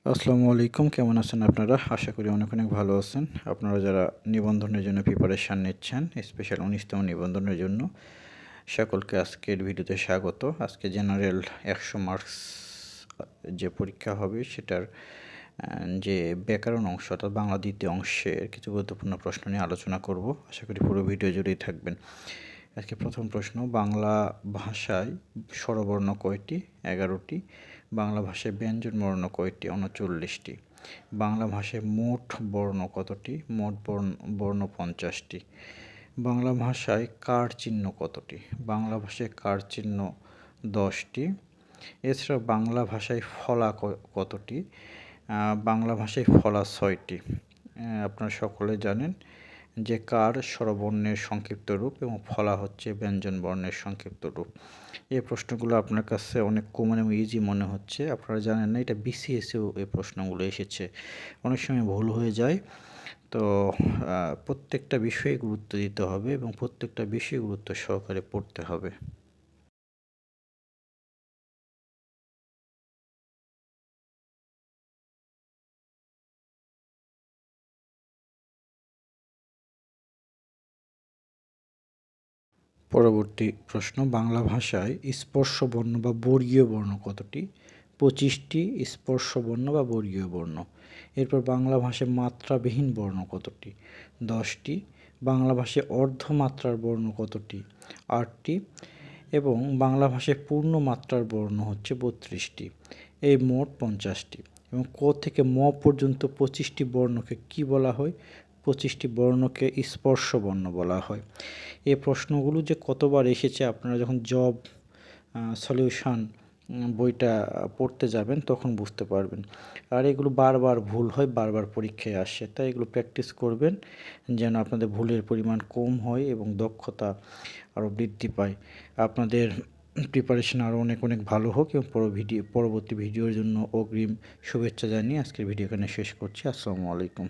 আসসালামু আলাইকুম, কেমন আছেন আপনারা? আশা করি অনেক অনেক ভালো আছেন। আপনারা যারা নিবন্ধনের জন্য প্রিপারেশান নিচ্ছেন, স্পেশাল ১৯তম নিবন্ধনের জন্য সকলকে আজকের ভিডিওতে স্বাগত। আজকে জেনারেল ১০০ মার্কস যে পরীক্ষা হবে সেটার যে ব্যাকরণ অংশ অর্থাৎ বাংলা দ্বিতীয় অংশের কিছু গুরুত্বপূর্ণ প্রশ্ন নিয়ে আলোচনা করব। আশা করি পুরো ভিডিও জুড়েই থাকবেন। আজকে প্রথম প্রশ্ন, বাংলা ভাষায় স্বরবর্ণ কয়টি? ১১টি। বাংলা ভাষায় ব্যঞ্জনবর্ণ কয়টি? ৩৯টি। বাংলা ভাষায় মোট বর্ণ কতটি? মোট বর্ণ ৫০টি। বাংলা ভাষায় কার চিহ্ন কতটি? বাংলা ভাষায় কার চিহ্ন ১০টি। এছাড়া বাংলা ভাষায় ফলা কতটি? বাংলা ভাষায় ফলা ৬টি। আপনারা সকলে জানেন যে কার স্বরবর্ণের সংক্ষিপ্ত রূপ এবং ফলা হচ্ছে ব্যঞ্জন বর্ণের সংক্ষিপ্ত রূপ। এই প্রশ্নগুলো আপনার কাছে অনেক কমন এবং ইজি মনে হচ্ছে। আপনারা জানেন না, এটা বিসিএসেও এই প্রশ্নগুলো এসেছে। অনেক সময় ভুল হয়ে যায়। তো প্রত্যেকটা বিষয়ে গুরুত্ব দিতে হবে এবং প্রত্যেকটা বিষয়ে গুরুত্ব সহকারে পড়তে হবে। পরবর্তী প্রশ্ন, বাংলা ভাষায় স্পর্শ বর্ণ বা বর্গীয় বর্ণ কতটি? ২৫টি স্পর্শ বর্ণ বা বর্গীয় বর্ণ। এরপর বাংলা ভাষায় মাত্রাবিহীন বর্ণ কতটি? ১০টি। বাংলা ভাষায় অর্ধমাত্রার বর্ণ কতটি? ৮টি। এবং বাংলা ভাষায় পূর্ণ মাত্রার বর্ণ হচ্ছে ৩২টি। এই মোট ৫০টি। এবং ক থেকে ম পর্যন্ত ২৫টি বর্ণকে কি বলা হয়? ২৫টি বর্ণকে স্পর্শ বর্ণ বলা হয়। এই প্রশ্নগুলো যে কতবার এসেছে আপনারা যখন জব সলিউশন বইটা পড়তে যাবেন তখন বুঝতে পারবেন। আর এগুলো বারবার ভুল হয়, বারবার পরীক্ষায় আসে, তাই এগুলো প্র্যাকটিস করবেন যেন আপনাদের ভুলের পরিমাণ কম হয় এবং দক্ষতা আরও বৃদ্ধি পায়। আপনাদের প্রিপারেশন আরও অনেক অনেক ভালো হোক এবং পরবর্তী ভিডিওর জন্য অগ্রিম শুভেচ্ছা জানিয়ে আজকের ভিডিও এখানে শেষ করছি। আসসালামু আলাইকুম।